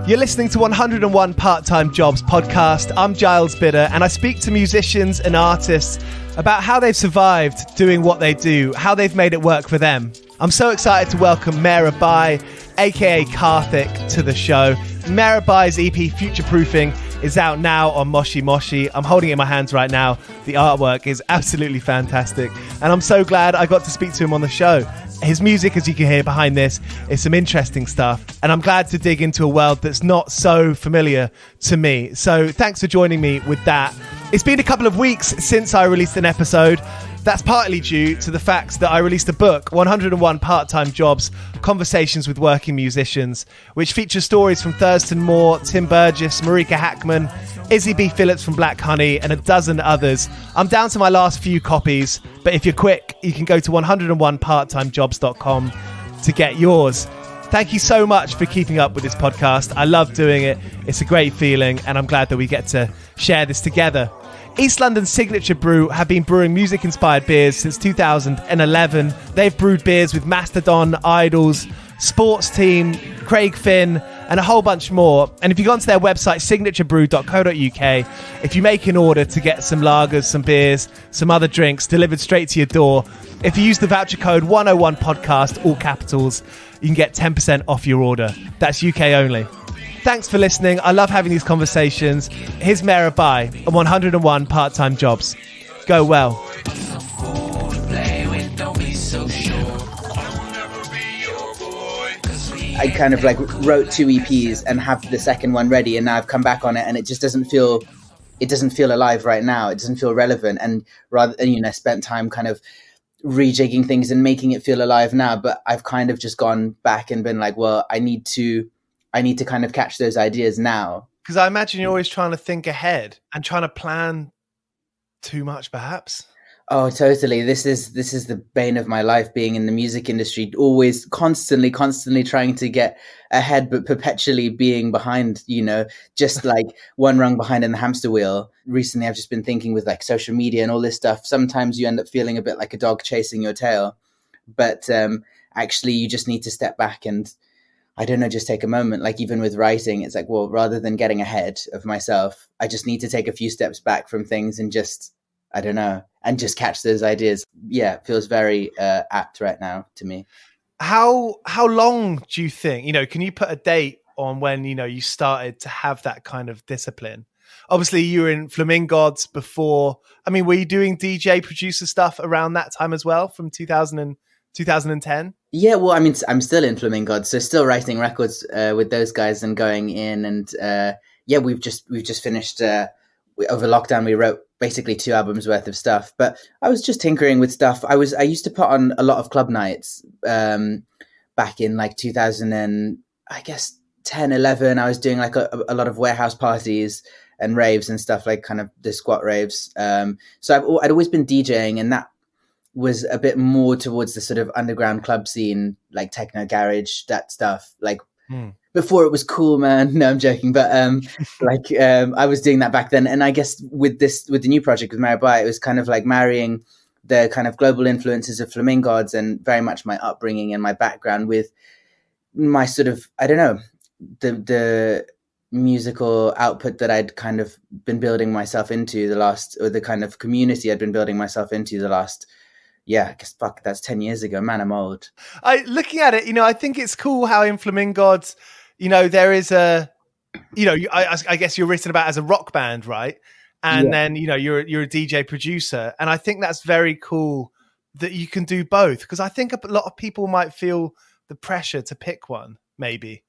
You're listening to 101 Part-Time Jobs podcast. I'm Giles Bidder, and I speak to musicians and artists about how they've survived doing what they do, how they've made it work for them. I'm so excited to welcome Mera Bhai, aka Karthik, to the show. Mera Bhai's EP Future Proofing is out now on Moshi Moshi. I'm holding it in my hands right now. The artwork is absolutely fantastic, and I'm so glad I got to speak to him on the show. His music, as you can hear behind this, is some interesting stuff, and I'm glad to dig into a world that's not so familiar to me. So thanks for joining me with that. It's been a couple of weeks since I released an episode. That's partly due to the fact that I released a book, 101 Part-Time Jobs, Conversations with Working Musicians, which features stories from Thurston Moore, Tim Burgess, Marika Hackman, Izzy B. Phillips from Black Honey, and a dozen others. I'm down to my last few copies, but if you're quick, you can go to 101parttimejobs.com to get yours. Thank you so much for keeping up with this podcast. I love doing it. It's a great feeling, and I'm glad that we get to share this together. East London's Signature Brew have been brewing music-inspired beers since 2011. They've brewed beers with Mastodon, Idols, Sports Team, Craig Finn, and a whole bunch more. And if you go onto their website, signaturebrew.co.uk, if you make an order to get some lagers, some beers, some other drinks delivered straight to your door, if you use the voucher code 101podcast, all capitals, you can get 10% off your order. That's UK only. Thanks for listening. I love having these conversations. Here's Mera Bhai and 101 Part-Time Jobs. Go well. I kind of like wrote 2 EPs and have the second one ready, and now I've come back on it, and it just doesn't feel alive right now. It doesn't feel relevant, and rather, spent time kind of rejigging things and making it feel alive now. But I've kind of just gone back and been like, well, I need to kind of catch those ideas now. Because I imagine you're always trying to think ahead and trying to plan too much, perhaps. Oh, totally. This is the bane of my life, being in the music industry, always constantly trying to get ahead, but perpetually being behind, just like one rung behind in the hamster wheel. Recently, I've just been thinking with like social media and all this stuff, sometimes you end up feeling a bit like a dog chasing your tail. But actually, you just need to step back and, I don't know, just take a moment. Like even with writing, it's like, well, rather than getting ahead of myself, I just need to take a few steps back from things and just, I don't know, and just catch those ideas. Yeah, it feels very apt right now to me. How long do you think, can you put a date on when, you started to have that kind of discipline? Obviously, you were in Flamingods before. I mean, were you doing DJ producer stuff around that time as well, from 2010? Yeah, well, I mean, I'm still in Flamingods, so still writing records with those guys and going in. And we've just finished, over lockdown, we wrote basically 2 albums worth of stuff. But I was just tinkering with stuff. I used to put on a lot of club nights back in like 2010, 11. I was doing like a lot of warehouse parties and raves and stuff, like kind of the squat raves. So I'd always been DJing, and that was a bit more towards the sort of underground club scene, like techno, garage, that stuff. Like before it was cool, man. No, I'm joking. But I was doing that back then. And I guess with the new project with Mera Bhai, it was kind of like marrying the kind of global influences of Flamingods and very much my upbringing and my background with my sort of, I don't know, the musical output that I'd kind of been building myself into the kind of community I'd been building myself into the last, I guess, that's 10 years ago. Man, I'm old. Looking at it, I think it's cool how in Flamingods, there is I guess you're written about as a rock band, right? And then, you're a DJ producer. And I think that's very cool that you can do both. Because I think a lot of people might feel the pressure to pick one, maybe.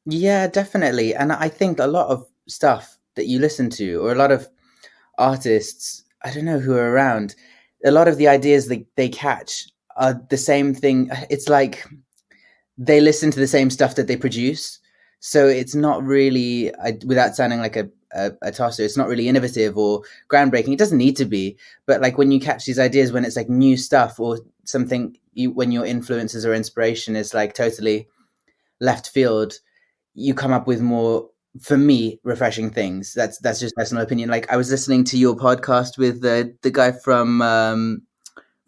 Yeah, definitely. And I think a lot of stuff that you listen to, or a lot of artists, I don't know, who are around, a lot of the ideas that they catch are the same thing. It's like they listen to the same stuff that they produce. So it's not really, without sounding like a tosser, it's not really innovative or groundbreaking. It doesn't need to be. But like when you catch these ideas, when it's like new stuff or something, when your influences or inspiration is like totally left field, you come up with more, for me, refreshing things. That's just personal opinion. Like I was listening to your podcast with the guy from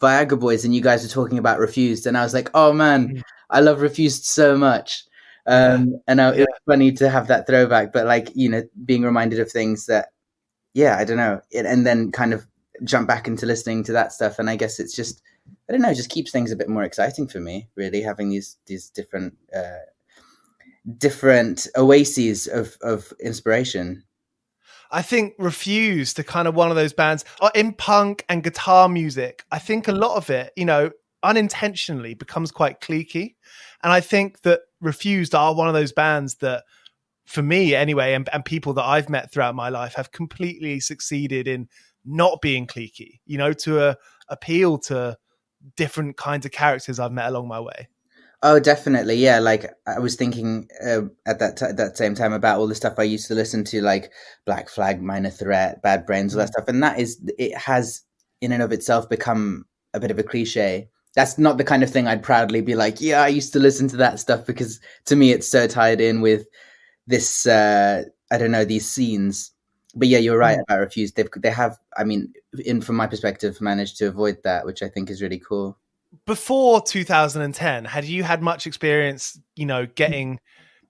Viagra Boys, and you guys were talking about Refused, and I was like, oh man, I love Refused so much. Yeah. It was funny to have that throwback, but like, being reminded of things that, yeah, I don't know, and then kind of jump back into listening to that stuff. And I guess it's just, I don't know, it just keeps things a bit more exciting for me, really, having these different oases of inspiration. I think Refused are kind of one of those bands in punk and guitar music. I think a lot of it, unintentionally becomes quite cliquey. And I think that Refused are one of those bands that, for me anyway, and people that I've met throughout my life, have completely succeeded in not being cliquey, to appeal to different kinds of characters I've met along my way. Oh, definitely. Yeah. Like I was thinking at that same time about all the stuff I used to listen to, like Black Flag, Minor Threat, Bad Brains, all that stuff. And it has in and of itself become a bit of a cliche. That's not the kind of thing I'd proudly be like, yeah, I used to listen to that stuff, because to me, it's so tied in with this, I don't know, these scenes. But yeah, you're right about Refused. They have, I mean, from my perspective, managed to avoid that, which I think is really cool. Before 2010, had you had much experience, getting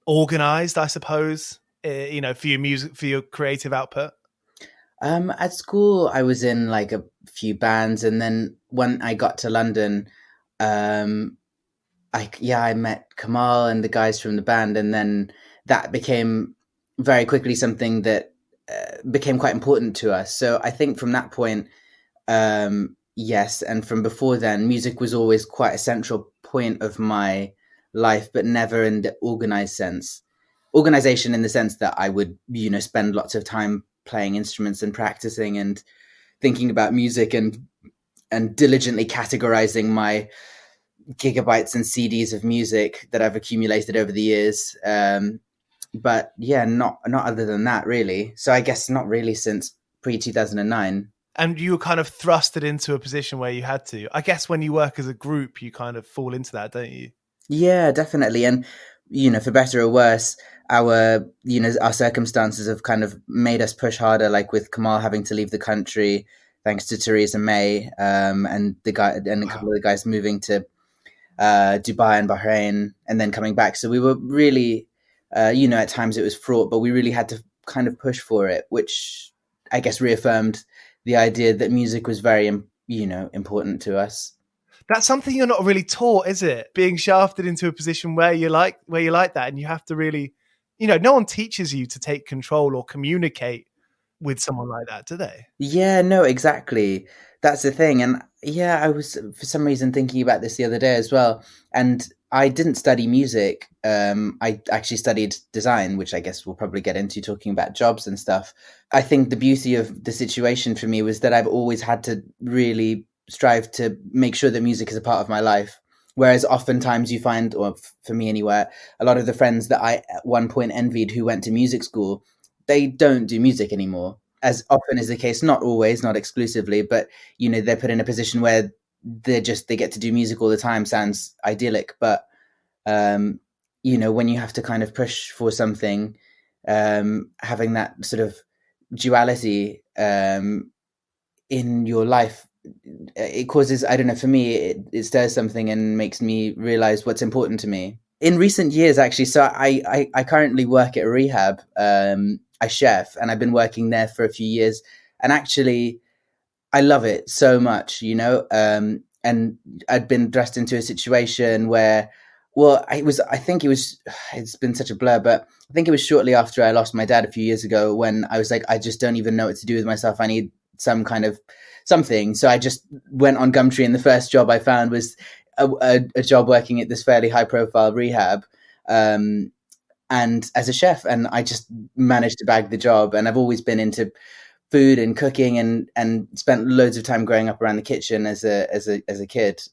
organized, I suppose, for your music, for your creative output? At school, I was in like a few bands, and then when I got to London, I met Kamal and the guys from the band, and then that became very quickly something that became quite important to us. So I think from that point, yes, and from before then, music was always quite a central point of my life, but never in the organized sense. Organization in the sense that I would, spend lots of time playing instruments and practicing and thinking about music and diligently categorizing my gigabytes and CDs of music that I've accumulated over the years. But yeah, not other than that, really. So I guess not really since pre-2009. And you were kind of thrusted into a position where you had to. I guess when you work as a group, you kind of fall into that, don't you? Yeah, definitely. And, for better or worse, our circumstances have kind of made us push harder, like with Kamal having to leave the country, thanks to Theresa May, and a couple of the guys moving to Dubai and Bahrain and then coming back. So we were really, at times it was fraught, but we really had to kind of push for it, which I guess reaffirmed the idea that music was very, important to us. That's something you're not really taught, is it? Being shafted into a position where you like that, and you have to really, no one teaches you to take control or communicate with someone like that, do they? Yeah, no, exactly. That's the thing. And yeah, I was for some reason thinking about this the other day as well. And I didn't study music. I actually studied design, which I guess we'll probably get into talking about jobs and stuff. I think the beauty of the situation for me was that I've always had to really strive to make sure that music is a part of my life. Whereas oftentimes you find, or for me anywhere, a lot of the friends that I at one point envied who went to music school, they don't do music anymore. As often is the case, not always, not exclusively, but they're put in a position where they get to do music all the time. Sounds idyllic, but when you have to kind of push for something, having that sort of duality in your life, it causes, I don't know, for me, it stirs something and makes me realize what's important to me. In recent years, actually, so I currently work at a rehab. I chef, and I've been working there for a few years, and actually I love it so much, and I'd been thrust into a situation where, well, it's been such a blur, but I think it was shortly after I lost my dad a few years ago when I was like, I just don't even know what to do with myself. I need some kind of something. So I just went on Gumtree, and the first job I found was a job working at this fairly high profile rehab. And as a chef, and I just managed to bag the job. And I've always been into food and cooking, and spent loads of time growing up around the kitchen as a kid,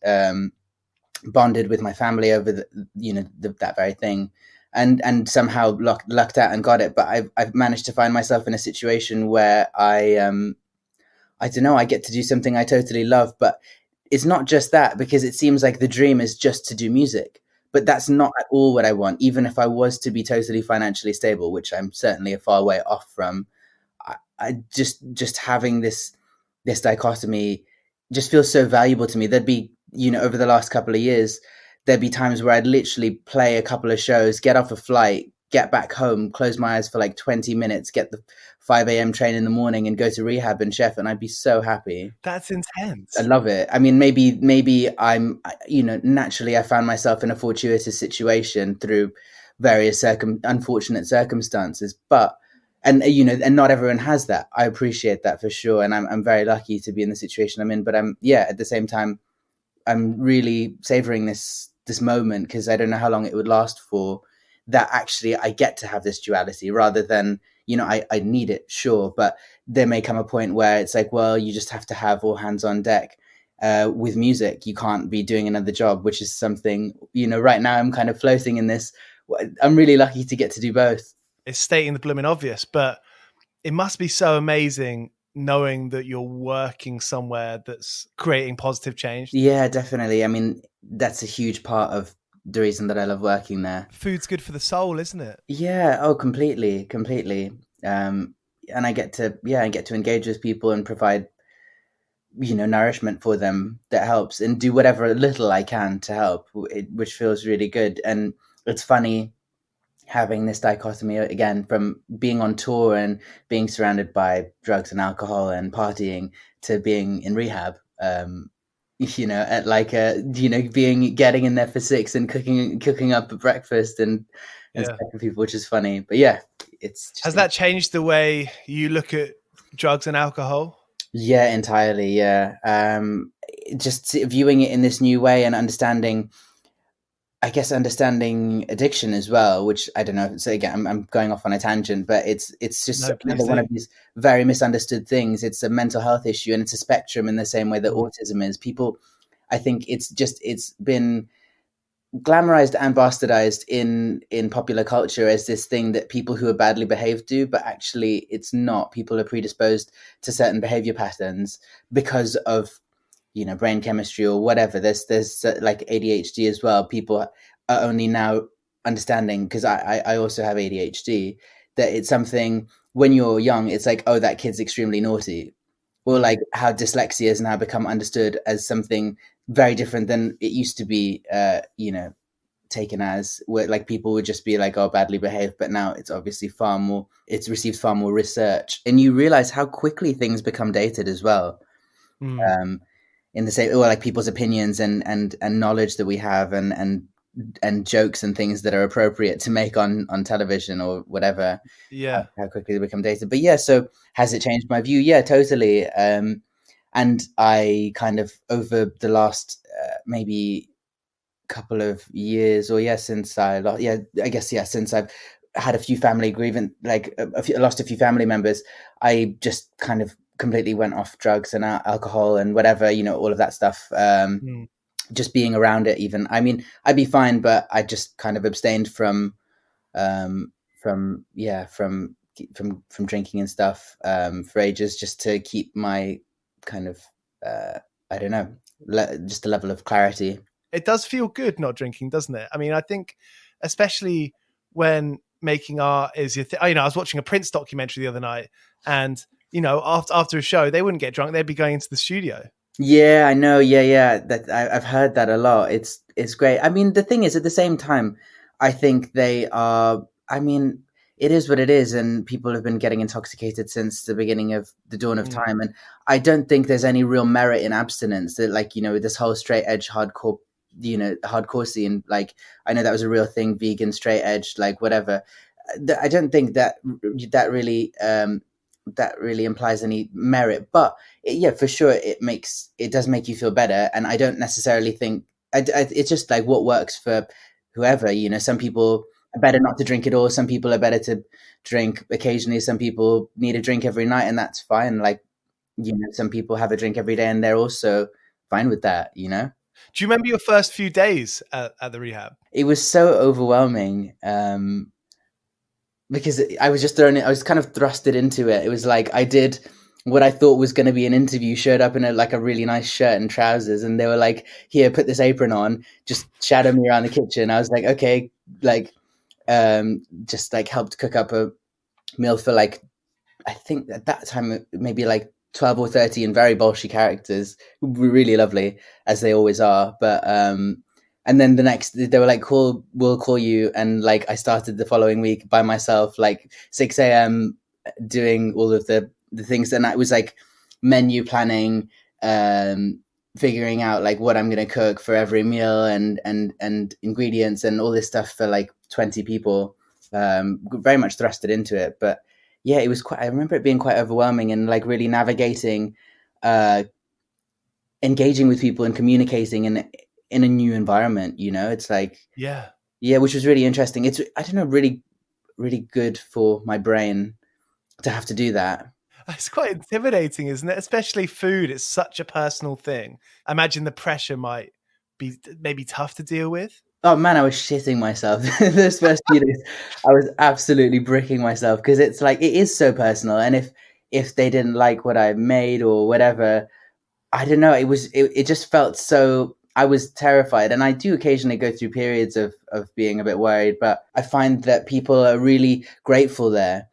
bonded with my family over that very thing, and somehow lucked out and got it. But I've managed to find myself in a situation where I don't know, I get to do something I totally love, but it's not just that, because it seems like the dream is just to do music. But that's not at all what I want. Even if I was to be totally financially stable, which I'm certainly a far way off from, I just having this dichotomy just feels so valuable to me. There'd be, over the last couple of years, there'd be times where I'd literally play a couple of shows, get off a flight, get back home, close my eyes for like 20 minutes, get the 5 a.m. train in the morning and go to rehab and chef, and I'd be so happy. That's intense. I love it. I mean, maybe I'm, naturally I found myself in a fortuitous situation through various unfortunate circumstances, but and not everyone has that. I appreciate that for sure, and I'm very lucky to be in the situation I'm in. But at the same time, I'm really savoring this moment because I don't know how long it would last for. That actually I get to have this duality rather than I need it, sure, but there may come a point where it's like, well, you just have to have all hands on deck. With music, you can't be doing another job, which is something right now I'm kind of floating in this. I'm really lucky to get to do both. It's stating the blooming obvious, but it must be so amazing knowing that you're working somewhere that's creating positive change. Yeah, definitely. I mean, that's a huge part of the reason that I love working there. Food's good for the soul, isn't it? Yeah. Oh, completely. And I get to engage with people and provide, nourishment for them that helps, and do whatever little I can to help, which feels really good. And it's funny having this dichotomy again from being on tour and being surrounded by drugs and alcohol and partying to being in rehab. At like getting in there for 6 and cooking up a breakfast and stuff for people, which is funny. But yeah, has that changed the way you look at drugs and alcohol? Yeah, entirely. Yeah. Just viewing it in this new way and understanding addiction as well, which I don't know. So again, I'm going off on a tangent, but it's just another one of these very misunderstood things. It's a mental health issue, and it's a spectrum in the same way that autism is. People, I think it's been glamorized and bastardized in popular culture as this thing that people who are badly behaved do, but actually it's not. People are predisposed to certain behavior patterns because of brain chemistry or whatever. There's like ADHD as well. People are only now understanding, because I also have ADHD, that it's something when you're young, it's like, oh, that kid's extremely naughty, or like how dyslexia has now become understood as something very different than it used to be, taken as, where like people would just be like, oh, badly behaved, but now it's obviously it's received far more research, and you realize how quickly things become dated as well. In the same, or like people's opinions and knowledge that we have and jokes and things that are appropriate to make on television or whatever. Yeah. How quickly they become dated. But yeah, so has it changed my view? Yeah, totally. And I kind of, over the last maybe couple of years, or since I since I've had a few family grievance, like lost a few family members, I just kind of completely went off drugs and alcohol and whatever, all of that stuff. Just being around it, even. I mean, I'd be fine, but I just kind of abstained from drinking and stuff for ages, just to keep my kind of I don't know, just a level of clarity. It does feel good not drinking, doesn't it? I mean, I think especially when making art is your thing. I was watching a Prince documentary the other night, and after a show, they wouldn't get drunk; they'd be going into the studio. Yeah, I know. Yeah. That I've heard that a lot. It's great. I mean, the thing is, at the same time, I think they are. I mean, it is what it is, and people have been getting intoxicated since the beginning of the dawn of time. And I don't think there's any real merit in abstinence. That, like, this whole straight edge hardcore, hardcore scene. Like, I know that was a real thing, vegan, straight edge, like whatever. I don't think that really implies any merit, but for sure it does make you feel better. And I don't necessarily think it's just like what works for whoever. Some people are better not to drink at all. Some people are better to drink occasionally. Some people need a drink every night, and that's fine. Like, some people have a drink every day, and they're also fine with that. Do you remember your first few days at the rehab? It was so overwhelming. Because I was kind of thrusted into it. It was like I did what I thought was going to be an interview, showed up in a really nice shirt and trousers, and they were like, here, put this apron on, just shadow me around the kitchen. I was like, okay, like, just like helped cook up a meal for like, I think at that time, maybe like 12 or 13 very bolshy characters who were really lovely, as they always are. But, and And then the next, they were like, "Cool, we'll call you." And like, I started the following week by myself, like 6 a.m. doing all of the things. And I was like menu planning, figuring out like what I'm going to cook for every meal, and ingredients and all this stuff for like 20 people. Very much thrusted into it. But yeah, it was quite, I remember it being quite overwhelming, and like really navigating, engaging with people and communicating in a new environment. It's like, Yeah. which was really interesting. It's, I don't know, really, really good for my brain to have to do that. It's quite intimidating, isn't it? Especially food. It's such a personal thing. I imagine the pressure might be maybe tough to deal with. Oh man, I was shitting myself. Those first few days, I was absolutely bricking myself, because it's like, it is so personal. And if they didn't like what I made or whatever, I don't know. It just felt so. I was terrified, and I do occasionally go through periods of being a bit worried. But I find that people are really grateful there.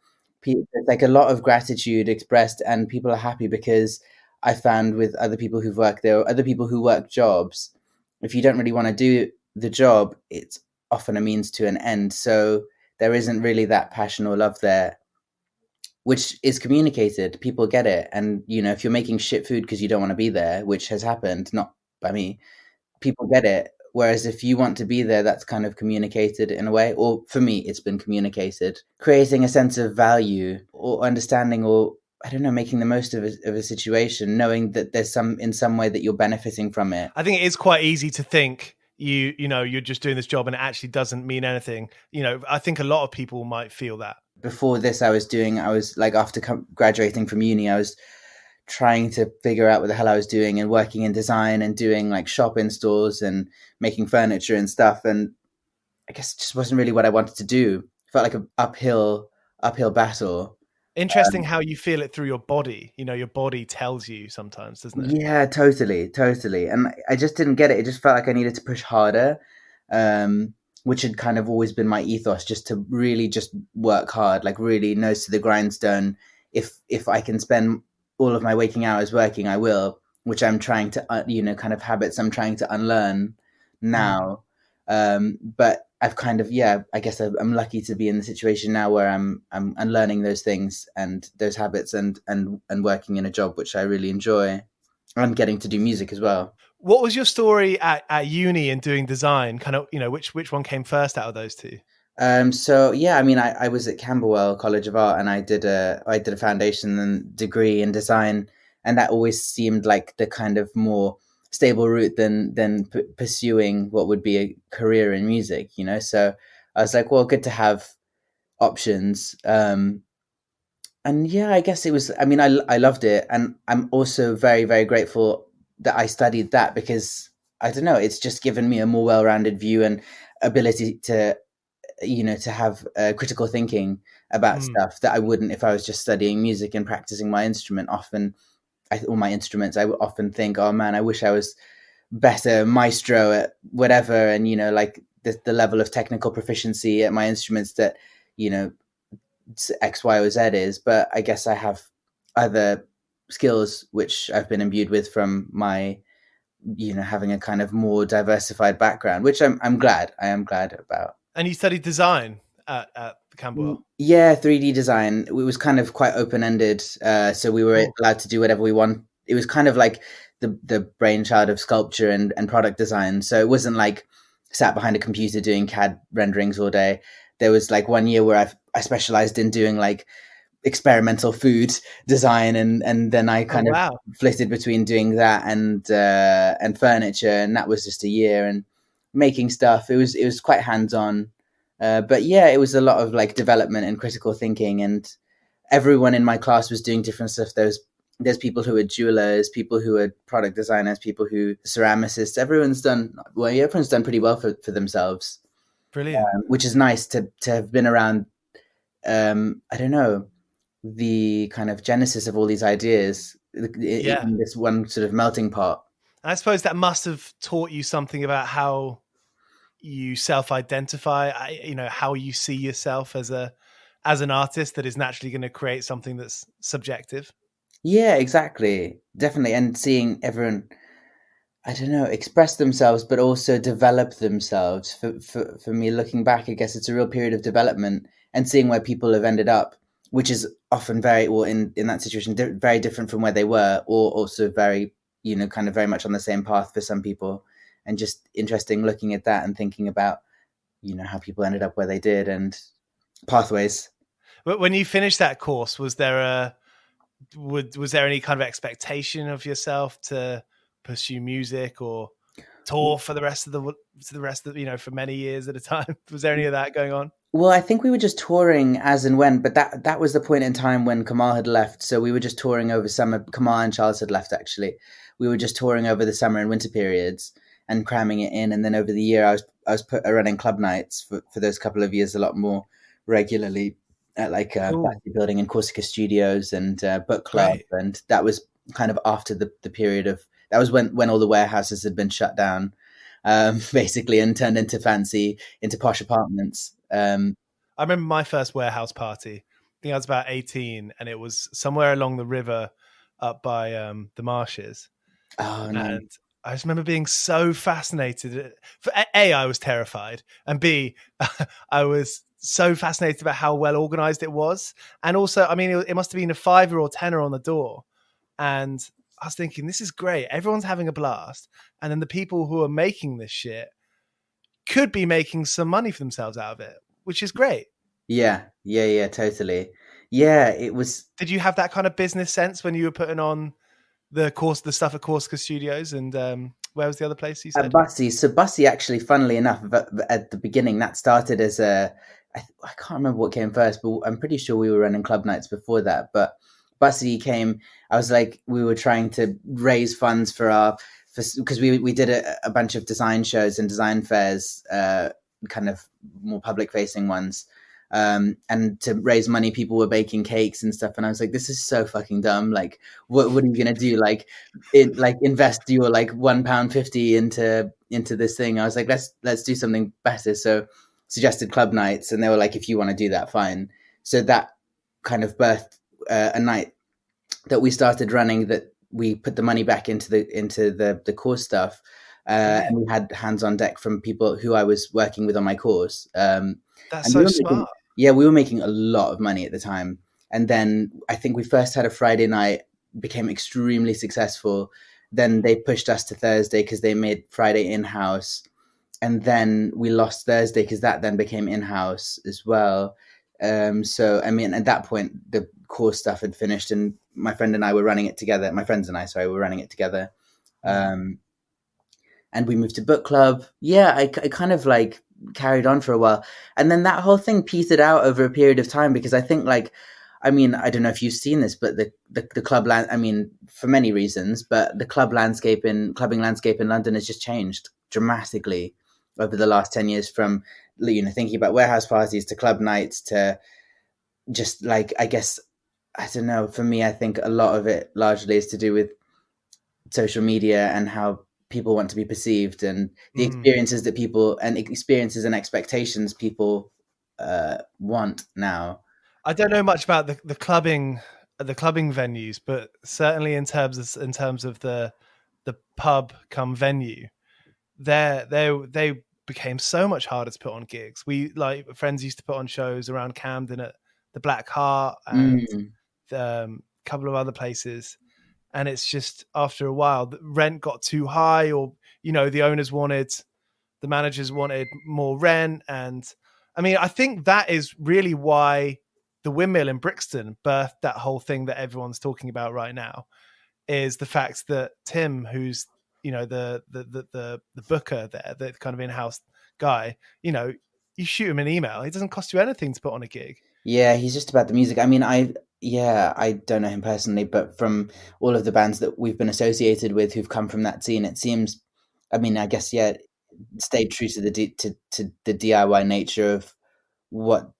There's like a lot of gratitude expressed, and people are happy, because I found with other people who've worked there, or other people who work jobs, if you don't really want to do the job, it's often a means to an end. So there isn't really that passion or love there, which is communicated. People get it. And, if you're making shit food because you don't want to be there, which has happened, not by me, people get it. Whereas if you want to be there, that's kind of communicated in a way, or for me, it's been communicated, creating a sense of value or understanding, or I don't know, making the most of a situation, knowing that there's in some way that you're benefiting from it. I think it is quite easy to think you're just doing this job and it actually doesn't mean anything. I think a lot of people might feel that. Before this, I was like, after graduating from uni, I was trying to figure out what the hell I was doing, and working in design and doing like shop installs and making furniture and stuff. And I guess it just wasn't really what I wanted to do. It felt like an uphill battle. Interesting how you feel it through your body. Your body tells you sometimes, doesn't it? Yeah, totally. And I just didn't get it. It just felt like I needed to push harder, which had kind of always been my ethos, just to really just work hard, like really nose to the grindstone. If I can spend all of my waking hours working, I will, which I'm trying to, kind of habits I'm trying to unlearn now. But I've kind of, I guess I'm lucky to be in the situation now where I'm unlearning those things and those habits, and working in a job which I really enjoy. I'm getting to do music as well. What was your story at uni and doing design? Kind of, which one came first out of those two? So yeah, I mean, I was at Camberwell College of Art, and I did a foundation and degree in design, and that always seemed like the kind of more stable route than pursuing what would be a career in music, So I was like, well, good to have options. And yeah, I guess it was. I mean, I loved it, and I'm also very, very grateful that I studied that, because I don't know, it's just given me a more well-rounded view and ability to to have critical thinking about stuff that I wouldn't if I was just studying music and practicing my instrument. Often, all my instruments, I would often think, oh man, I wish I was better maestro at whatever. And, like the level of technical proficiency at my instruments that, X, Y, or Z is. But I guess I have other skills which I've been imbued with from my, having a kind of more diversified background, which I'm glad. I am glad about. And you studied design at Camberwell? Yeah, 3D design. It was kind of quite open-ended, so we were allowed to do whatever we want. It was kind of like the brainchild of sculpture and product design. So it wasn't like sat behind a computer doing CAD renderings all day. There was like 1 year where I specialized in doing like experimental food design, and then I kind of flitted between doing that and furniture, and that was just a year, and making stuff. It was quite hands-on, but yeah, it was a lot of like development and critical thinking, and everyone in my class was doing different stuff. There's people who are jewelers, people who are product designers, people who ceramicists. Everyone's done pretty well for themselves. Brilliant. Which is nice to have been around. I don't know, the kind of genesis of all these ideas in this one sort of melting pot. I suppose that must have taught you something about how you self-identify, how you see yourself as an artist that is naturally going to create something that's subjective. Yeah, exactly. Definitely. And seeing everyone, I don't know, express themselves, but also develop themselves. For me, looking back, I guess it's a real period of development and seeing where people have ended up, which is often very, well, in that situation, very different from where they were, or also very, kind of very much on the same path for some people. And just interesting looking at that and thinking about, how people ended up where they did and pathways. But when you finished that course, was there any kind of expectation of yourself to pursue music or tour for the rest of for many years at a time? Was there any of that going on? Well, I think we were just touring as and when, but that was the point in time when Kamal had left. So we were just touring over summer. Kamal and Charles had left, actually. We were just touring over the summer and winter periods and cramming it in. And then over the year, I was running club nights for those couple of years a lot more regularly at like Battery Building and Corsica Studios and Book Club. Right. And that was kind of after the period of, that was when all the warehouses had been shut down, basically, and turned into posh apartments. I remember my first warehouse party. I think I was about 18, and it was somewhere along the river up by the marshes. Oh, no. And I just remember being so fascinated. A, I was terrified, and B, I was so fascinated about how well organized it was. And also, I mean, it must have been a $5 or $10 on the door. And I was thinking, this is great. Everyone's having a blast. And then the people who are making this shit could be making some money for themselves out of it, which is great. Yeah, totally. Yeah, it was. Did you have that kind of business sense when you were putting on the stuff at Corsica Studios? And where was the other place you said? At Bussy. So Bussy, actually, funnily enough, at the beginning, that started as I can't remember what came first, but I'm pretty sure we were running club nights before that. But Bussy came, I was like, we were trying to raise funds because we did a bunch of design shows and design fairs, kind of more public facing ones. And to raise money, people were baking cakes and stuff. And I was like, this is so fucking dumb. Like, what are you going to do? Like, invest your like £1.50 into this thing. I was like, let's do something better. So suggested club nights, and they were like, if you want to do that, fine. So that kind of birthed a night that we started running, that we put the money back into the course stuff. And we had hands on deck from people who I was working with on my course. That's so smart. We were making a lot of money at the time. And then I think we first had a Friday night, became extremely successful. Then they pushed us to Thursday because they made Friday in-house. And then we lost Thursday because that then became in-house as well. So, I mean, at that point, the course stuff had finished, and my friend and I were running it together. My friends and I, were running it together. And we moved to book club. Yeah, I kind of like carried on for a while. And then that whole thing petered out over a period of time, because I think like, I mean, I don't know if you've seen this, but the club I mean, for many reasons, but the clubbing landscape in London has just changed dramatically over the last 10 years, from, thinking about warehouse parties to club nights to just like, I guess, I don't know, for me, I think a lot of it largely is to do with social media and how people want to be perceived, and the experiences that experiences and expectations people want now. I don't know much about the clubbing venues, but certainly in terms of the pub come venue, they became so much harder to put on gigs. We, like, friends used to put on shows around Camden at the Black Heart and a couple of other places. And it's just, after a while, the rent got too high, or, the managers wanted more rent. And I mean, I think that is really why the Windmill in Brixton birthed that whole thing that everyone's talking about right now, is the fact that Tim, who's, the booker there, the kind of in-house guy, you shoot him an email. It doesn't cost you anything to put on a gig. Yeah, he's just about the music. I mean, I don't know him personally, but from all of the bands that we've been associated with who've come from that scene, it seems, I mean, I guess, stayed true to the DIY nature of what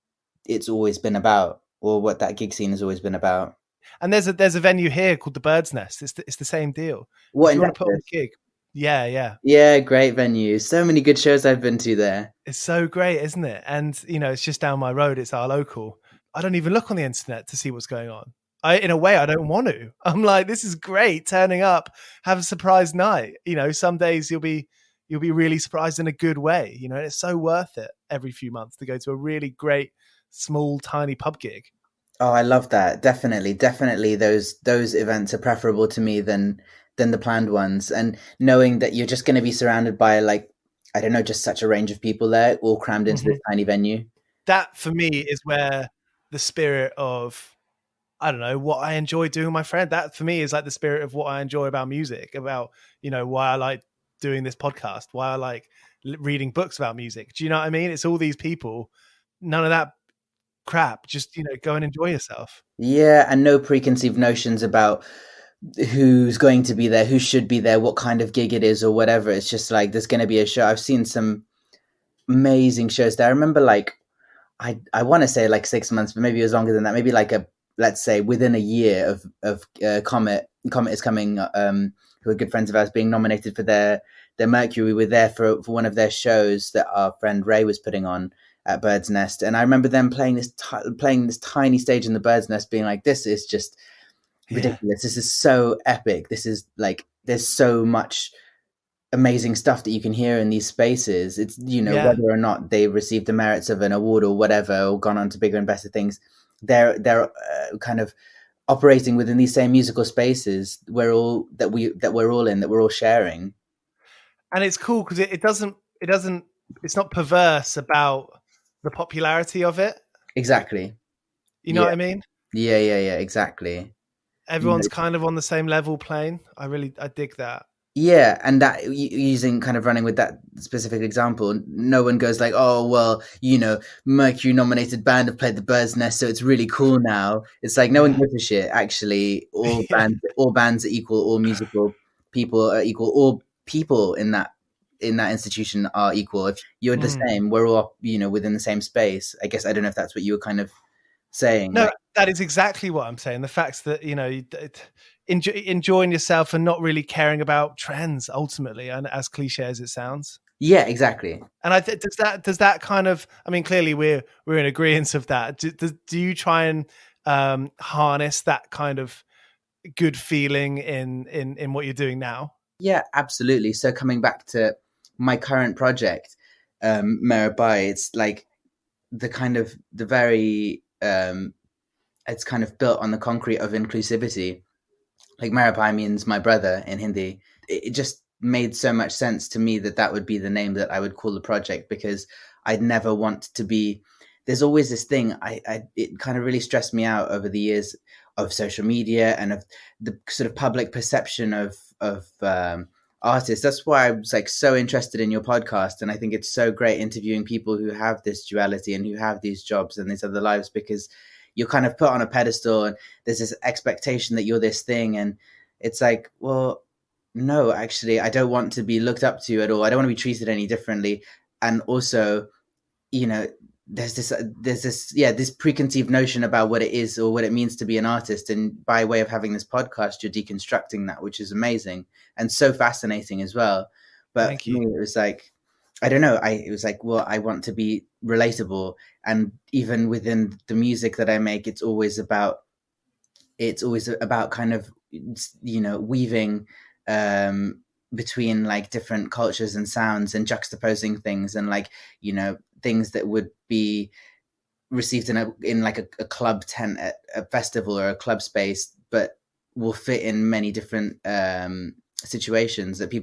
it's always been about, or what that gig scene has always been about. And there's a venue here called the Bird's Nest. It's the same deal. What, if you want to put on a gig? Yeah, great venue. So many good shows I've been to there. It's so great, isn't it? And it's just down my road. It's our local. I don't even look on the internet to see what's going on. in a way, I don't want to. I'm like, this is great. Turning up, have a surprise night. Some days you'll be really surprised in a good way. And it's so worth it every few months to go to a really great, small, tiny pub gig. Oh, I love that. Definitely, definitely. Those events are preferable to me than the planned ones. And knowing that you're just going to be surrounded by, like, I don't know, just such a range of people there, all crammed into this tiny venue. That for me is where the spirit of, I don't know, what I enjoy doing with my friend. That for me is like the spirit of what I enjoy about music, about, why I like doing this podcast, why I like reading books about music. Do you know what I mean? It's all these people, none of that crap. Just, go and enjoy yourself. Yeah, and no preconceived notions about who's going to be there, who should be there, what kind of gig it is or whatever. It's just like, there's going to be a show. I've seen some amazing shows there. I remember, like, I want to say like 6 months, but maybe it was longer than that. Maybe like let's say within a year of Comet is coming, who are good friends of ours, being nominated for their Mercury. We were there for one of their shows that our friend Ray was putting on at Bird's Nest, and I remember them playing this tiny stage in the Bird's Nest, being like, this is just ridiculous. Yeah. This is so epic. This is like, there's so much amazing stuff that you can hear in these spaces. It's, whether or not they received the merits of an award or whatever, or gone on to bigger and better things, they're kind of operating within these same musical spaces that we're all sharing. And it's cool because it's not perverse about the popularity of it. Exactly. You know what I mean? Yeah, exactly. Everyone's kind of on the same level plane. I dig that. Yeah, and that, using kind of running with that specific example, no one goes like, oh, well, Mercury nominated band have played the Bird's Nest, so it's really cool now. It's like, no one gives a shit. Actually, all bands are equal, all musical people are equal, all people in that institution are equal. If you're the same, we're all, within the same space. I guess, I don't know if that's what you were kind of saying. No, that is exactly what I'm saying. The fact that, enjoying yourself and not really caring about trends ultimately, and as cliche as it sounds. Yeah, exactly. And does that kind of, I mean, clearly we're in agreement of that. Do you try and harness that kind of good feeling in what you're doing now? Yeah, absolutely. So coming back to my current project, Mera Bhai, it's like the very it's kind of built on the concrete of inclusivity. Like, Mera Bhai means my brother in Hindi. It just made so much sense to me that would be the name that I would call the project, because I'd never want to be, there's always this thing, it kind of really stressed me out over the years of social media and of the sort of public perception of artists. That's why I was like so interested in your podcast, and I think it's so great interviewing people who have this duality and who have these jobs and these other lives, because you're kind of put on a pedestal and there's this expectation that you're this thing, and it's like, well, no, actually, I don't want to be looked up to at all. I don't want to be treated any differently. And also, there's this preconceived notion about what it is or what it means to be an artist. And by way of having this podcast, you're deconstructing that, which is amazing and so fascinating as well. But for me, it was like, I don't know. It was like, well, I want to be relatable. And even within the music that I make, it's always about kind of, weaving between like different cultures and sounds and juxtaposing things, and like, things that would be received in like a club tent at a festival or a club space, but will fit in many different situations that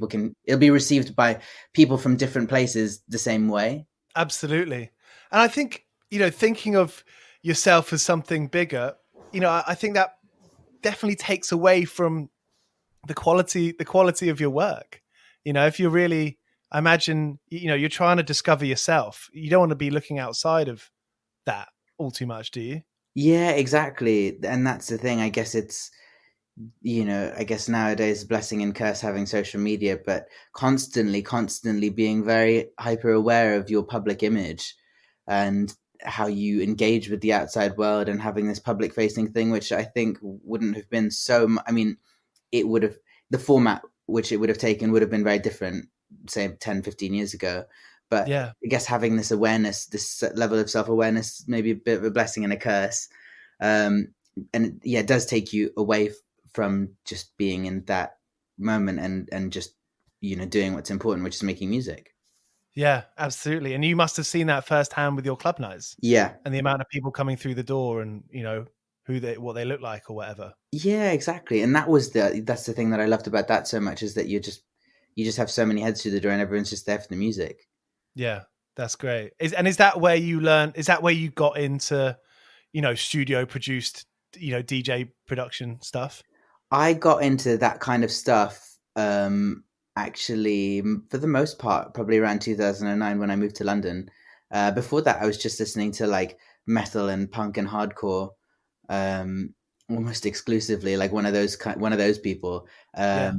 it'll be received by people from different places the same way. Absolutely. And I think, thinking of yourself as something bigger, I think that definitely takes away from the quality of your work. If you're really, I imagine, you're trying to discover yourself. You don't want to be looking outside of that all too much, do you? Yeah, exactly. And that's the thing. I guess it's, I guess nowadays, blessing and curse having social media, but constantly being very hyper aware of your public image and how you engage with the outside world, and having this public facing thing, which I think wouldn't have been it would have, the format which it would have taken would have been very different, say 10, 15 years ago. But yeah, I guess having this awareness, this level of self-awareness, maybe a bit of a blessing and a curse. it does take you away from just being in that moment and just doing what's important, which is making music. Yeah, absolutely. And you must have seen that firsthand with your club nights Yeah. and the amount of people coming through the door and, what they look like or whatever. Yeah, exactly. And that's the thing that I loved about that so much, is that you just have so many heads through the door and everyone's just there for the music. Yeah, that's great. Is that where you learned, is that where you got into, studio produced, DJ production stuff? I got into that kind of stuff, actually, for the most part, probably around 2009 when I moved to London. Before that, I was just listening to like metal and punk and hardcore, almost exclusively, like one of those people. Yeah.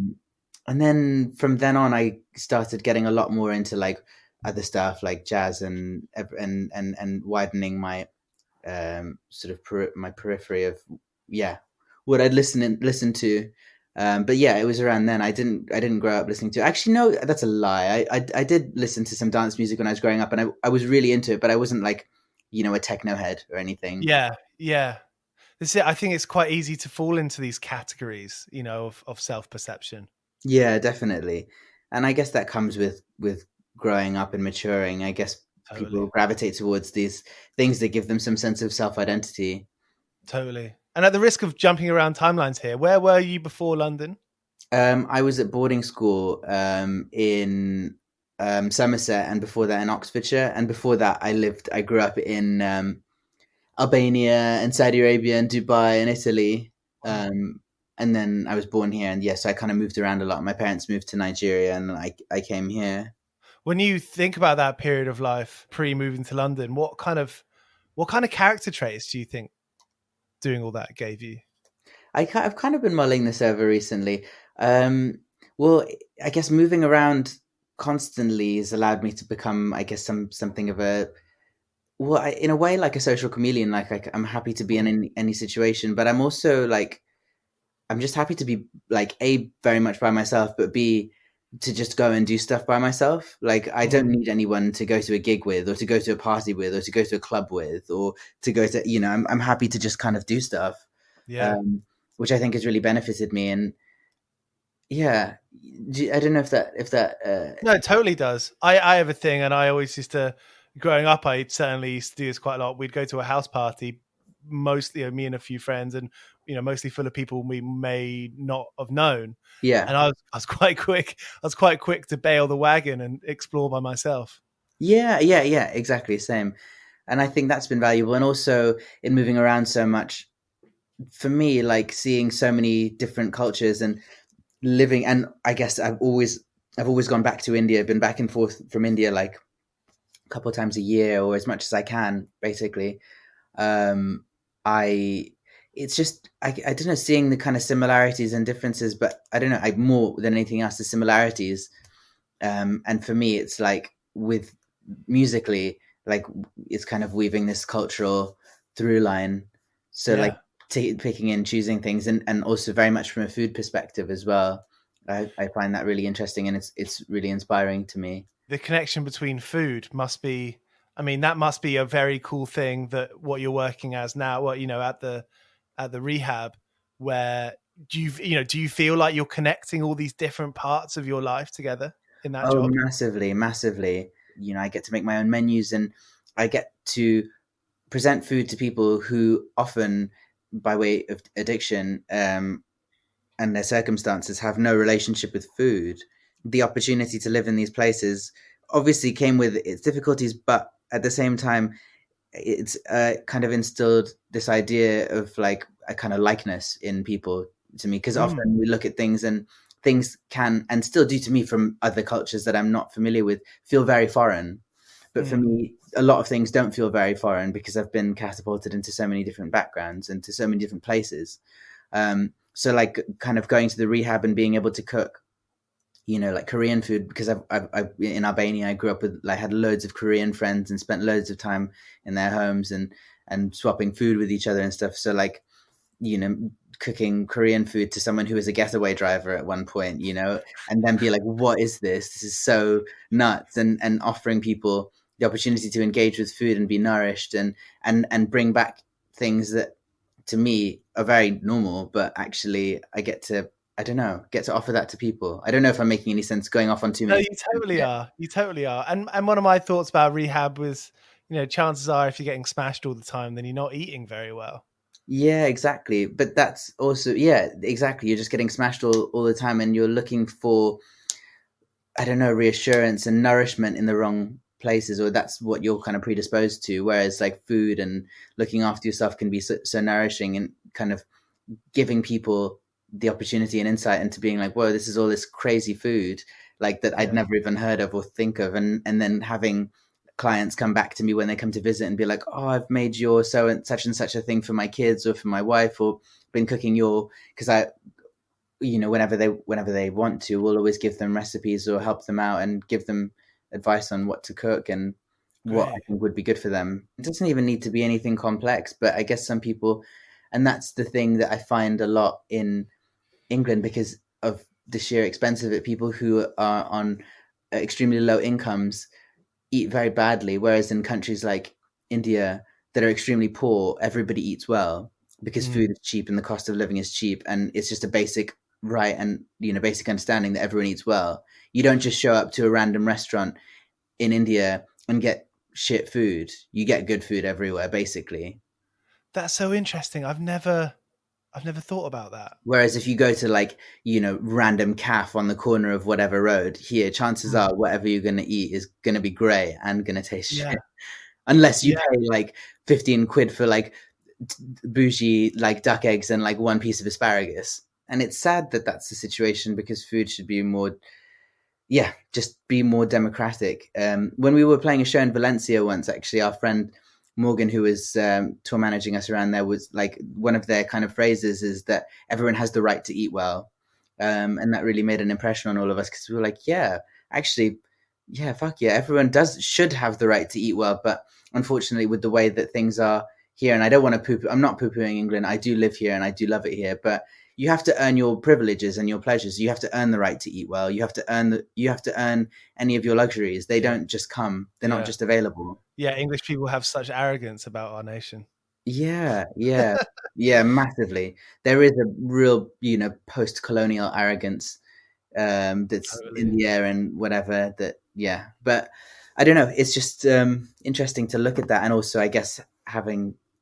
And then from then on, I started getting a lot more into like other stuff, like jazz and widening my sort of my periphery of what I'd listen to. But yeah, it was around then. I didn't grow up listening to. Actually, no, that's a lie. I did listen to some dance music when I was growing up, and I was really into it, but I wasn't like a techno head or anything. Yeah, yeah. This is it. I think it's quite easy to fall into these categories, of self-perception. Yeah, definitely. And I guess that comes with growing up and maturing. I guess Totally. people gravitate towards these things that give them some sense of self-identity. Totally. And at the risk of jumping around timelines here, where were you before London? I was at boarding school in Somerset, and before that in Oxfordshire, and before that I grew up in Albania and Saudi Arabia and Dubai and Italy. And then I was born here, and so I kind of moved around a lot. My parents moved to Nigeria, and I came here. When you think about that period of life pre-moving to London, what kind of character traits do you think doing all that gave you? I've kind of been mulling this over recently. Well, I guess moving around constantly has allowed me to become, I guess, something of a, in a way, like a social chameleon. Like I'm happy to be in any situation, but I'm also like, I'm just happy to be like A, very much by myself, but B, to just go and do stuff by myself. Like I don't need anyone to go to a gig with, or to go to a party with, or to go to a club with, or to go to, I'm happy to just kind of do stuff. Yeah. Which I think has really benefited me. And yeah, I don't know if that. No, it totally does. I have a thing, and I always used to, growing up, I certainly used to do this quite a lot. We'd go to a house party, mostly me and a few friends, and mostly full of people we may not have known. Yeah, and I was quite quick. I was quite quick to bail the wagon and explore by myself. Yeah, exactly, same. And I think that's been valuable, and also in moving around so much, for me, like seeing so many different cultures and living. And I guess I've always gone back to India, been back and forth from India like a couple of times a year, or as much as I can, basically. It's just, I don't know, seeing the kind of similarities and differences, but I don't know, more than anything else, the similarities. And for me, it's like with musically, like it's kind of weaving this cultural through line. So like picking and choosing things, and also very much from a food perspective as well. I find that really interesting, and it's really inspiring to me. The connection between food must be, that must be a very cool thing, that what you're working as now, at the rehab, where do you feel like you're connecting all these different parts of your life together in that job? Massively. I get to make my own menus, and I get to present food to people who often, by way of addiction and their circumstances, have no relationship with food. The opportunity to live in these places obviously came with its difficulties, but at the same time, it's kind of instilled this idea of like a kind of likeness in people to me, because often we look at things, and things can, and still do to me from other cultures that I'm not familiar with, feel very foreign. But for me, a lot of things don't feel very foreign, because I've been catapulted into so many different backgrounds and to so many different places. So like kind of going to the rehab and being able to cook, like Korean food, because I've in Albania, I grew up with, like, had loads of Korean friends and spent loads of time in their homes and swapping food with each other and stuff. So like, cooking Korean food to someone who was a getaway driver at one point, and then be like, what is this? This is so nuts. And offering people the opportunity to engage with food and be nourished and bring back things that to me are very normal, but actually I get to, I don't know, get to offer that to people. I don't know if I'm making any sense going off on too many. No, you totally are. You totally are. And one of my thoughts about rehab was, chances are if you're getting smashed all the time, then you're not eating very well. Yeah, exactly. But that's also, yeah, exactly. You're just getting smashed all the time, and you're looking for, I don't know, reassurance and nourishment in the wrong places, or that's what you're kind of predisposed to. Whereas like food and looking after yourself can be so nourishing, and kind of giving people the opportunity and insight into being like, whoa, this is all this crazy food like that I'd never even heard of or think of. And then having clients come back to me when they come to visit and be like, oh, I've made your such and such a thing for my kids or for my wife, or been cooking your, because I, whenever they want to, we'll always give them recipes or help them out and give them advice on what to cook and what I think would be good for them. It doesn't even need to be anything complex, but I guess some people, and that's the thing that I find a lot in England because of the sheer expense of it, people who are on extremely low incomes eat very badly, whereas in countries like India that are extremely poor, everybody eats well because food is cheap and the cost of living is cheap, and it's just a basic right and basic understanding that everyone eats well. You don't just show up to a random restaurant in India and get shit food. You get good food everywhere, basically. That's so interesting. I've never thought about that. Whereas if you go to random calf on the corner of whatever road here, chances are whatever you're going to eat is going to be grey and going to taste shit. Unless you pay 15 quid for bougie duck eggs and one piece of asparagus. And it's sad that that's the situation because food should be more, just be more democratic. When we were playing a show in Valencia once, actually, our friend Morgan, who was tour managing us around there, was one of their kind of phrases is that everyone has the right to eat well. And that really made an impression on all of us because we were like, fuck yeah, everyone should have the right to eat well. But unfortunately, with the way that things are here, and I don't want to I'm not poo-pooing England. I do live here and I do love it here, but you have to earn your privileges and your pleasures. You have to earn the right to eat well. You have to earn any of your luxuries. They don't just come. They're not just available. Yeah, English people have such arrogance about our nation. Yeah, massively. There is a real, post-colonial arrogance that's in the air and whatever that, But I don't know. It's just interesting to look at that. And also, I guess,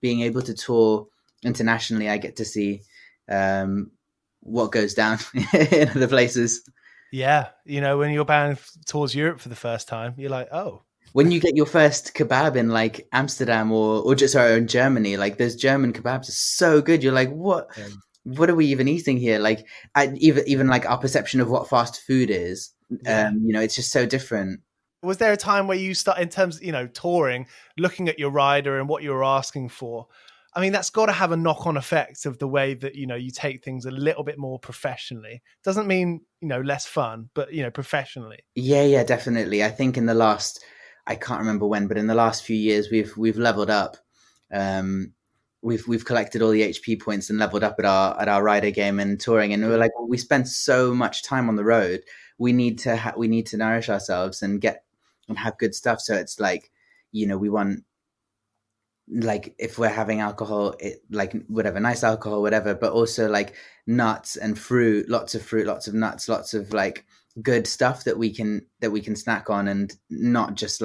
being able to tour internationally, I get to see what goes down in other places. Yeah. When your band tours Europe for the first time, you're like, oh. When you get your first kebab in Amsterdam or just in Germany, those German kebabs are so good. You're like, what? What are we even eating here? Even our perception of what fast food is, it's just so different. Was there a time where you start in terms, touring, looking at your rider and what you were asking for? I mean, that's got to have a knock-on effect of the way that, you take things a little bit more professionally. Doesn't mean, less fun, but, professionally. Yeah, definitely. I think in the last, I can't remember when, but in the last few years, we've leveled up. We've collected all the HP points and leveled up at our rider game and touring. And we were like, well, we spend so much time on the road. We need to nourish ourselves and have good stuff. So it's we want, if we're having alcohol, whatever, nice alcohol, whatever, but also nuts and fruit, lots of nuts, lots of good stuff that we can snack on, and not just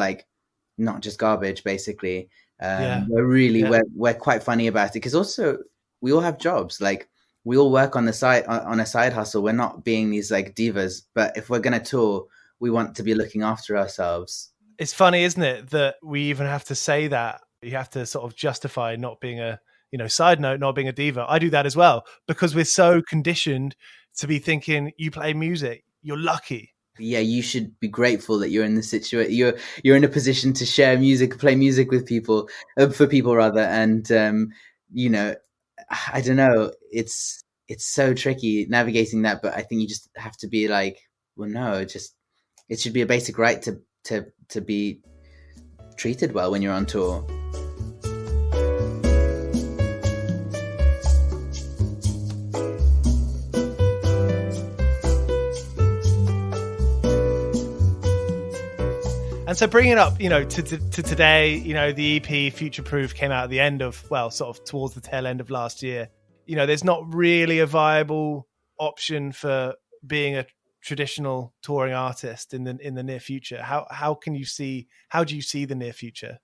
garbage, basically. We're quite funny about it because also we all have jobs. We all work on the side on a side hustle. We're not being these divas, but if we're going to tour, we want to be looking after ourselves. It's funny, isn't it, that we even have to say that. You have to sort of justify not being side note, not being a diva. I do that as well because we're so conditioned to be thinking you play music, you're lucky. Yeah, you should be grateful that you're in the situation. You're in a position to share music, play music with people, for people rather. And, I don't know, it's so tricky navigating that, but I think you just have to be it should be a basic right to be treated well when you're on tour. And so bringing it up, to today, the EP Future Proof came out at the end of, well, sort of towards the tail end of last year. There's not really a viable option for being a traditional touring artist in the near future. How do you see the near future?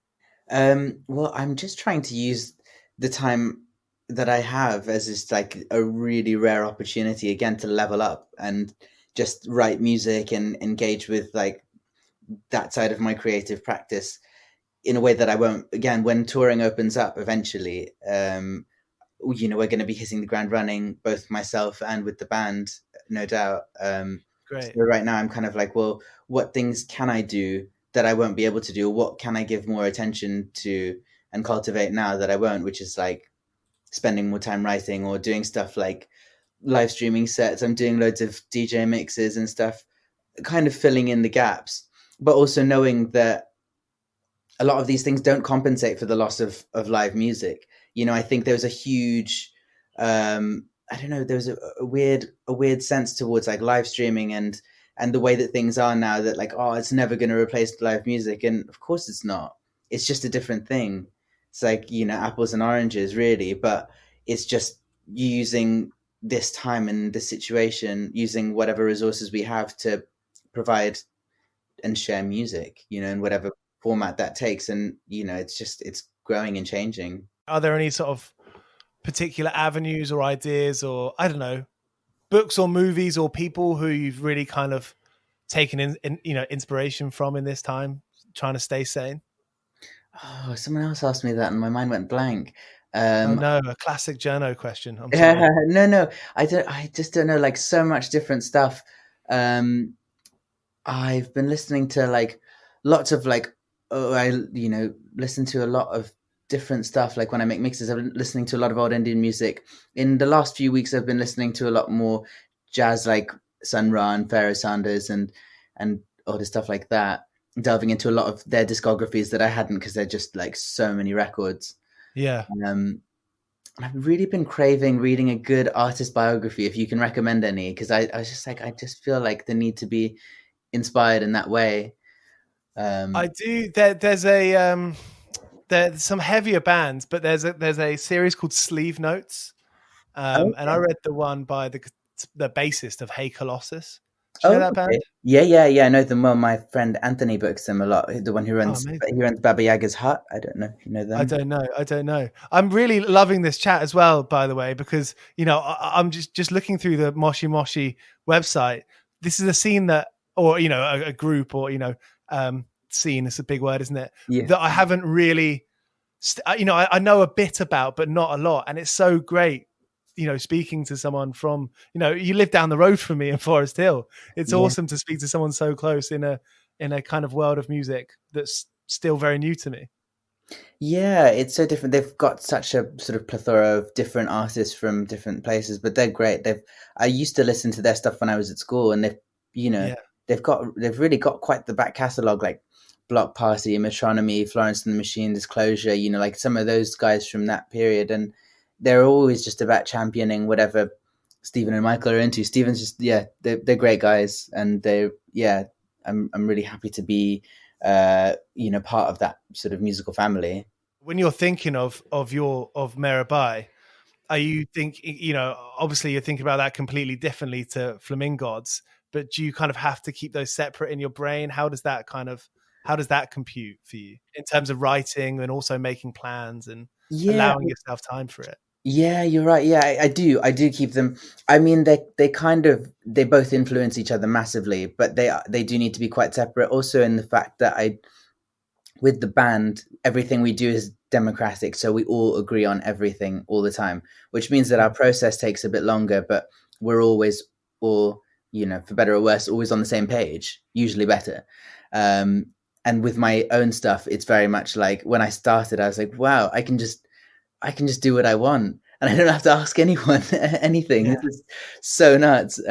Well, I'm just trying to use the time that I have as just like a really rare opportunity again to level up and just write music and engage with like that side of my creative practice in a way that I won't, again, when touring opens up eventually, we're going to be hitting the ground running, both myself and with the band, no doubt. Great. So right now I'm kind of like, well, what things can I do that I won't be able to do? What can I give more attention to and cultivate now that I won't, which is like spending more time writing or doing stuff like live streaming sets. I'm doing loads of DJ mixes and stuff, kind of filling in the gaps, but also knowing that a lot of these things don't compensate for the loss of live music. I think there was a huge, I don't know, there was a weird sense towards like live streaming and the way that things are now that like, oh, it's never going to replace live music. And of course it's not. It's just a different thing. It's like, apples and oranges really, but it's just using this time and this situation, using whatever resources we have to provide and share music, in whatever format that takes. And, it's growing and changing. Are there any sort of particular avenues or ideas or, I don't know, books or movies or people who you've really kind of taken inspiration from in this time, trying to stay sane? Oh, someone else asked me that and my mind went blank. No, a classic journo question. I'm sorry. No, I just don't know, like so much different stuff. I've been listening to like lots of like, listen to a lot of different stuff. Like when I make mixes, I've been listening to a lot of old Indian music. In the last few weeks, I've been listening to a lot more jazz, like Sun Ra and Pharaoh Sanders and all the stuff like that. Delving into a lot of their discographies that I hadn't, because they're just like so many records. Yeah. I've really been craving reading a good artist biography, if you can recommend any, because I was just like, I just feel like the need to be inspired in that way. I do. There's some heavier bands, but there's a series called Sleeve Notes, and I read the one by the bassist of Hey Colossus. Do you know that band? Yeah. I know them well. My friend Anthony books them a lot. The one who runs Baba Yaga's Hut. I don't know if you know them. I don't know. I'm really loving this chat as well, by the way, because I'm just looking through the Moshi Moshi website. This is a scene that, or a group, or scene is a big word, isn't it? Yeah. That I haven't really, I know a bit about, but not a lot, and it's so great. Speaking to someone from, you live down the road from me in Forest Hill. It's awesome to speak to someone so close in a kind of world of music that's still very new to me. Yeah, it's so different. They've got such a sort of plethora of different artists from different places, but they're great. I used to listen to their stuff when I was at school, and they've really got quite the back catalogue, like Block Party, Metronomy, Florence and the Machine, Disclosure, like some of those guys from that period. And they're always just about championing whatever Stephen and Michael are into. Stephen's just, they're great guys. And I'm really happy to be, part of that sort of musical family. When you're thinking of Mera Bhai, are you obviously you're thinking about that completely differently to Flamingods, but do you kind of have to keep those separate in your brain? How does that compute for you in terms of writing and also making plans and allowing yourself time for it? Yeah, you're right. Yeah, I do keep them. I mean, they both influence each other massively, but they do need to be quite separate. Also, in the fact that with the band, everything we do is democratic, so we all agree on everything all the time, which means that our process takes a bit longer, but we're always all, for better or worse, always on the same page, usually better. And with my own stuff, it's very much like when I started, I was like, wow, I can just do what I want, and I don't have to ask anyone anything. Yeah. This is so nuts,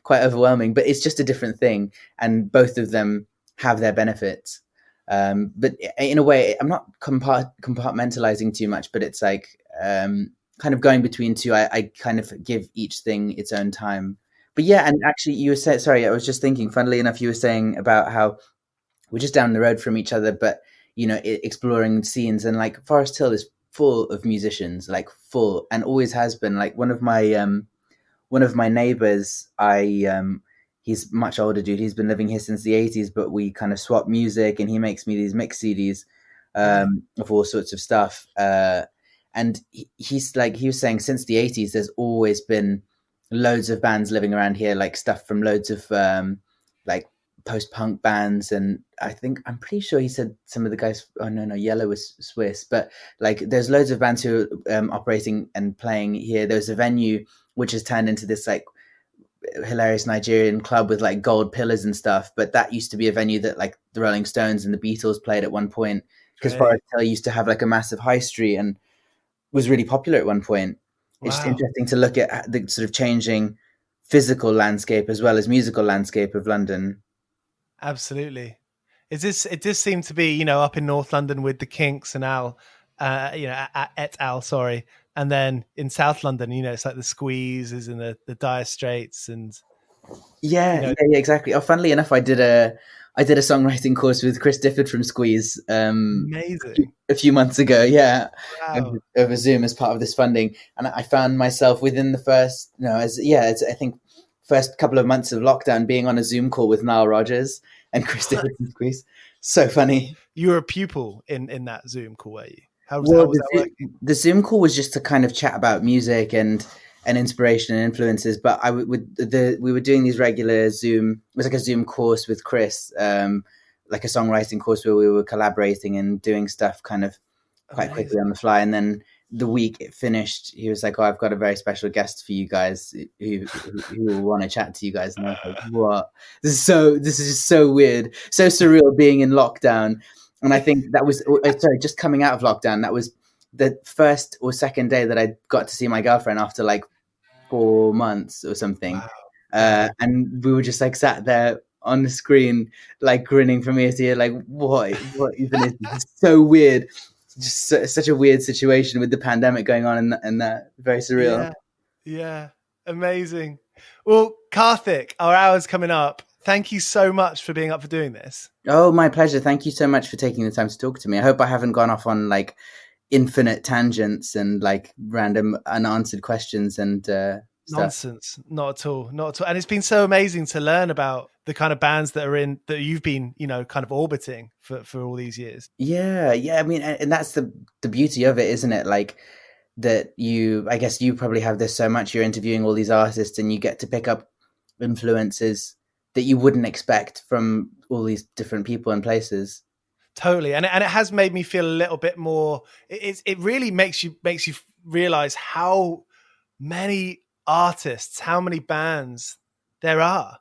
quite overwhelming, but it's just a different thing. And both of them have their benefits. But in a way, I'm not compartmentalizing too much, but it's like kind of going between two. I kind of give each thing its own time. But yeah, and actually you were saying, sorry, I was just thinking, funnily enough, you were saying about how we're just down the road from each other, but exploring scenes. And like Forest Hill is full of musicians, like full, and always has been. Like one of my neighbors, he's much older dude. He's been living here since the 80s, but we kind of swap music, and he makes me these mix CDs of all sorts of stuff. And he's like, he was saying since the 80s, there's always been loads of bands living around here, like stuff from loads of like post-punk bands. And I'm pretty sure he said some of the guys, oh no, Yellow was Swiss, but like there's loads of bands who are operating and playing here. There's a venue which has turned into this like hilarious Nigerian club with like gold pillars and stuff, but that used to be a venue that like the Rolling Stones and the Beatles played at one point, because Forest Hill used to have like a massive high street and was really popular at one point. Wow. It's just interesting to look at the sort of changing physical landscape as well as musical landscape of London. Absolutely. It does seem to be, up in North London with the Kinks and et al, sorry. And then in South London, it's like the Squeezes and the Dire Straits and yeah, exactly. Oh, funnily enough, I did a songwriting course with Chris Difford from Squeeze. Amazing. A few months ago, yeah, wow. over Zoom as part of this funding, and I found myself within the first couple of months of lockdown being on a Zoom call with Nile Rodgers and Chris Difford from Squeeze. So funny. You were a pupil in that Zoom call, were you? How was that working? The Zoom call was just to kind of chat about music and inspiration and influences. But we were doing these regular Zoom. It was like a Zoom course with Chris, like a songwriting course where we were collaborating and doing stuff kind of quite quickly on the fly. And then the week it finished, he was like, "Oh, I've got a very special guest for you guys who will want to chat to you guys." And I was like, "What? This is just so weird, so surreal being in lockdown." And I think that was, just coming out of lockdown, that was the first or second day that I got to see my girlfriend after like 4 months or something. Wow. And we were just like sat there on the screen, like grinning from ear to ear, like, what even is this? It's so weird. Just such a weird situation with the pandemic going on and that. Very surreal. Yeah. Amazing. Well, Karthik, our hour's coming up. Thank you so much for being up for doing this. Oh, my pleasure. Thank you so much for taking the time to talk to me. I hope I haven't gone off on like infinite tangents and like random unanswered questions and nonsense. Not at all. And it's been so amazing to learn about the kind of bands that you've been, kind of orbiting for all these years. Yeah. I mean, and that's the beauty of it, isn't it? Like that I guess you probably have this so much. You're interviewing all these artists and you get to pick up influences that you wouldn't expect from all these different people and places. Totally. And it has made me feel a little bit more, it really makes you realize how many artists, how many bands there are.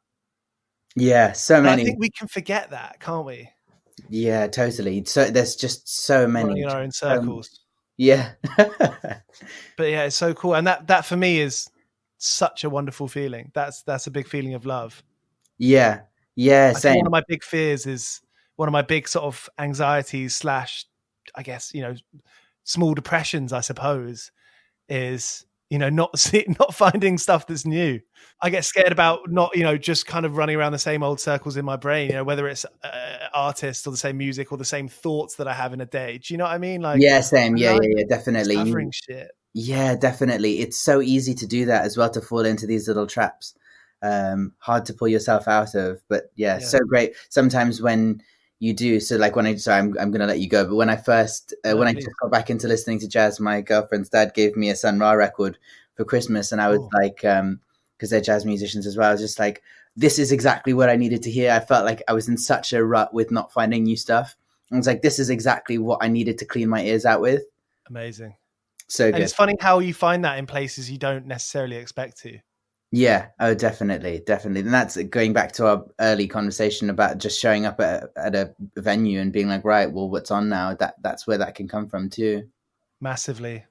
Yeah, so many. I think we can forget that, can't we? Yeah, totally. So there's just so many. Running in our own circles. Yeah. But yeah, it's so cool. And that for me is such a wonderful feeling. That's a big feeling of love. Yeah, same. One of my big fears is one of my big sort of anxieties / I guess, small depressions, I suppose, is, not finding stuff that's new. I get scared about not, just kind of running around the same old circles in my brain, whether it's artists or the same music or the same thoughts that I have in a day. Do you know what I mean? Like, yeah, same. Yeah, definitely. Discovering shit. Yeah, definitely. It's so easy to do that as well, to fall into these little traps. Hard to pull yourself out of, but yeah, so great sometimes when you do. So like I'm gonna let you go, but when I first I just got back into listening to jazz, my girlfriend's dad gave me a Sun Ra record for Christmas, and I was like, because they're jazz musicians as well, I was just like, this is exactly what I needed to hear. I felt like I was in such a rut with not finding new stuff. I was like, this is exactly what I needed to clean my ears out with. Amazing. So good. And it's funny how you find that in places you don't necessarily expect to. Yeah. Oh, definitely. And that's going back to our early conversation about just showing up at a venue and being like, right, well, what's on now? That's where that can come from too. Massively.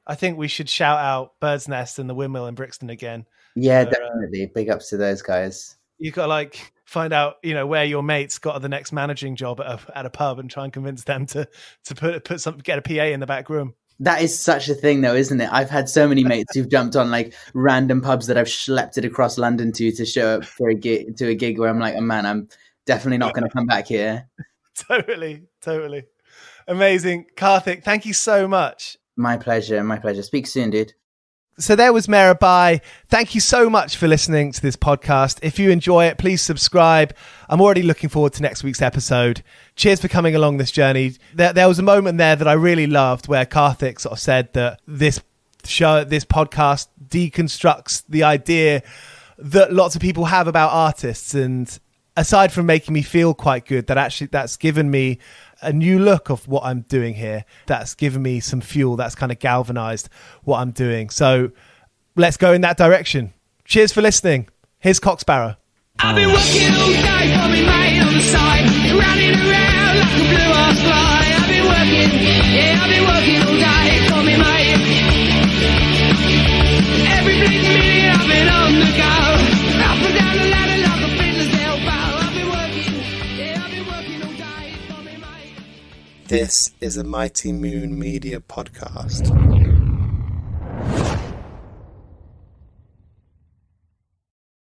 I think we should shout out Bird's Nest and the Windmill in Brixton again. Yeah, definitely. Big ups to those guys. You got to find out, where your mates got the next managing job at a pub and try and convince them to get a PA in the back room. That is such a thing though, isn't it? I've had so many mates who've jumped on random pubs that I've schlepped it across London to show up for a gig where I'm like, oh man, I'm definitely not going to come back here. Totally. Amazing. Karthik, thank you so much. My pleasure. Speak soon, dude. So there was Mera Bhai. Thank you so much for listening to this podcast. If you enjoy it, please subscribe. I'm already looking forward to next week's episode. Cheers for coming along this journey. There was a moment there that I really loved where Karthik sort of said that this podcast deconstructs the idea that lots of people have about artists. And aside from making me feel quite good, that's given me a new look of what I'm doing here. That's given me some fuel. That's kind of galvanized what I'm doing. So let's go in that direction. Cheers for listening. Here's Sparrer. I've been working all day for me mate on the side, running around like a blue-ass fly. I've been working all day for me mate. Every bleeding minute I've been on the go, up and down the ladder like a fiddler's elbow. I've been working all day for me mate. This is a Mighty Moon Media podcast.